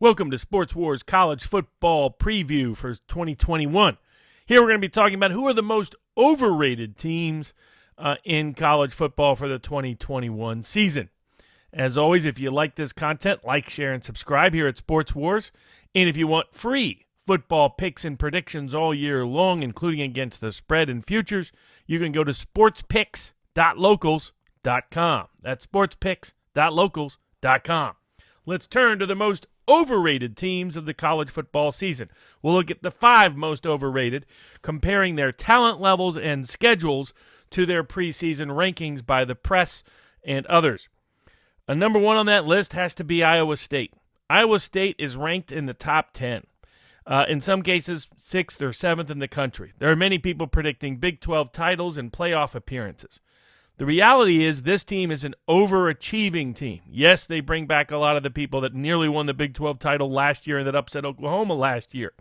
Welcome to Sports Wars College Football Preview for 2021. Here we're going to be talking about who are the most overrated teams in college football for the 2021 season. As always, if you like this content, like, share, and subscribe here at Sports Wars. And if you want free football picks and predictions all year long, including against the spread and futures, you can go to sportspicks.locals.com. That's sportspicks.locals.com. Let's turn to the most overrated teams of the college football season. We'll look at the 5 most overrated, comparing their talent levels and schedules to their preseason rankings by the press and others. Number 1 on that list has to be Iowa State. Iowa State is ranked in the top 10. In some cases, 6th or 7th in the country. There are many people predicting Big 12 titles and playoff appearances. The reality is this team is an overachieving team. Yes, they bring back a lot of the people that nearly won the Big 12 title last year and that upset Oklahoma last year.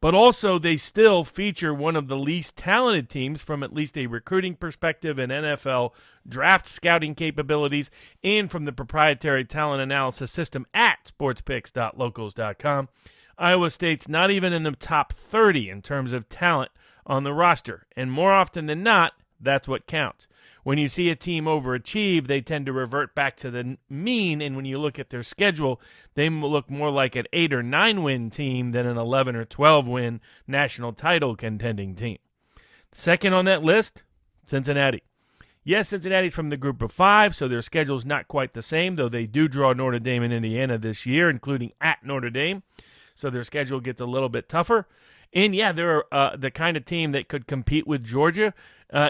But also they still feature one of the least talented teams from at least a recruiting perspective and NFL draft scouting capabilities and from the proprietary talent analysis system at sportspicks.locals.com. Iowa State's not even in the top 30 in terms of talent on the roster. And more often than not, that's what counts. When you see a team overachieve, they tend to revert back to the mean, and when you look at their schedule, they look more like an 8 or 9 win team than an 11 or 12 win national title contending team. Second on that list, Cincinnati. Yes, Cincinnati's from the group of 5, so their schedule's not quite the same, though they do draw Notre Dame and Indiana this year, including at Notre Dame, so their schedule gets a little bit tougher. And yeah, they're the kind of team that could compete with Georgia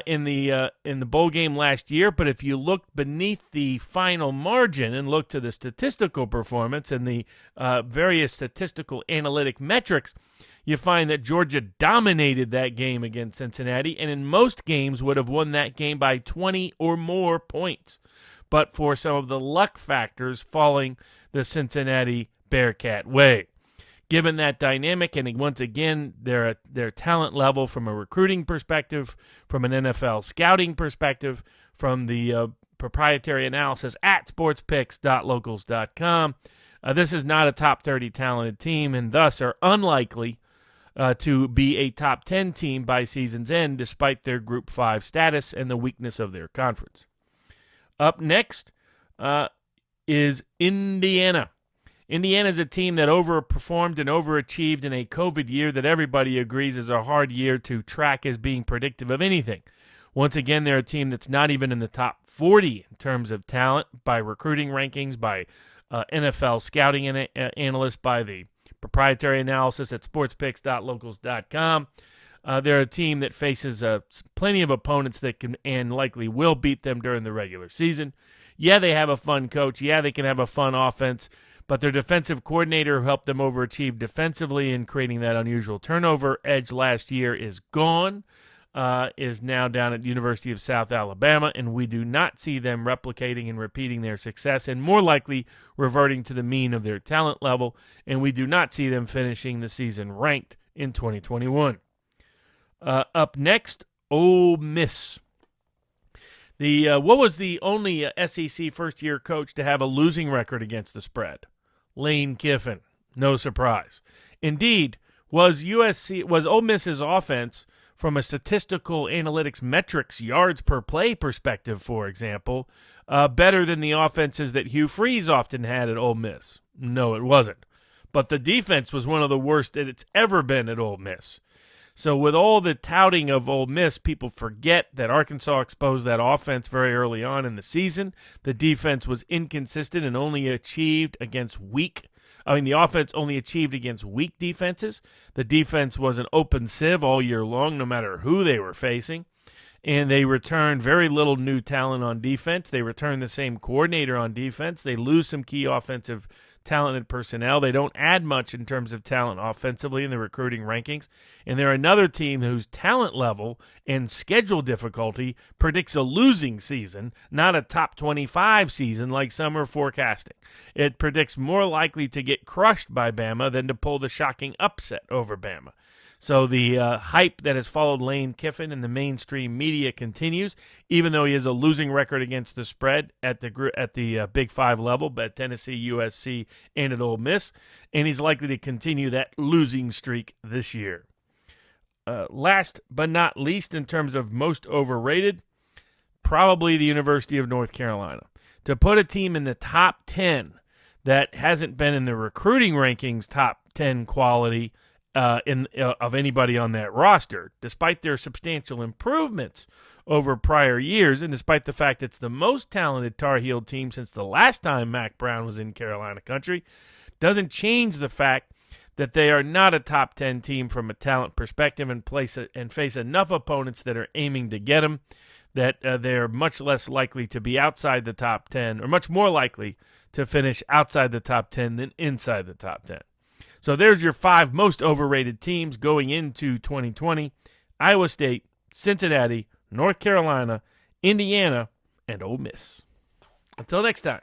in the bowl game last year. But if you look beneath the final margin and look to the statistical performance and the various statistical analytic metrics, you find that Georgia dominated that game against Cincinnati, and in most games would have won that game by 20 or more points, but for some of the luck factors falling the Cincinnati Bearcat way. Given that dynamic, and once again, their talent level from a recruiting perspective, from an NFL scouting perspective, from the proprietary analysis at sportspicks.locals.com, this is not a top 30 talented team and thus are unlikely to be a top 10 team by season's end despite their Group 5 status and the weakness of their conference. Up next is Indiana. Indiana is a team that overperformed and overachieved in a COVID year that everybody agrees is a hard year to track as being predictive of anything. Once again, they're a team that's not even in the top 40 in terms of talent by recruiting rankings, by NFL scouting analysts, by the proprietary analysis at sportspicks.locals.com. They're a team that faces plenty of opponents that can and likely will beat them during the regular season. Yeah, they have a fun coach. Yeah, they can have a fun offense. But their defensive coordinator who helped them overachieve defensively in creating that unusual turnover edge last year is gone, is now down at the University of South Alabama, and we do not see them replicating and repeating their success and more likely reverting to the mean of their talent level, and we do not see them finishing the season ranked in 2021. Up next, Ole Miss. What was the only SEC first-year coach to have a losing record against the spread? Lane Kiffin. No surprise. Indeed, was Ole Miss's offense from a statistical analytics metrics yards per play perspective, for example, better than the offenses that Hugh Freeze often had at Ole Miss? No, it wasn't. But the defense was one of the worst that it's ever been at Ole Miss. So with all the touting of Ole Miss, people forget that Arkansas exposed that offense very early on in the season. The defense was inconsistent and only achieved against the offense only achieved against weak defenses. The defense was an open sieve all year long, no matter who they were facing. And they returned very little new talent on defense. They returned the same coordinator on defense. They lose some key offensive talented personnel. They don't add much in terms of talent offensively in the recruiting rankings. And they're another team whose talent level and schedule difficulty predicts a losing season, not a top 25 season like some are forecasting. It predicts more likely to get crushed by Bama than to pull the shocking upset over Bama. So the hype that has followed Lane Kiffin in the mainstream media continues, even though he has a losing record against the spread at the Big Five level, at Tennessee, USC, and at Ole Miss, and he's likely to continue that losing streak this year. Last but not least, in terms of most overrated, probably the University of North Carolina. To put a team in the top 10 that hasn't been in the recruiting rankings top 10 quality of anybody on that roster, despite their substantial improvements over prior years, and despite the fact it's the most talented Tar Heel team since the last time Mac Brown was in Carolina country, doesn't change the fact that they are not a top 10 team from a talent perspective and face enough opponents that are aiming to get them that they're much less likely to be outside the top 10, or much more likely to finish outside the top 10 than inside the top 10. So there's your 5 most overrated teams going into 2020: Iowa State, Cincinnati, North Carolina, Indiana, and Ole Miss. Until next time.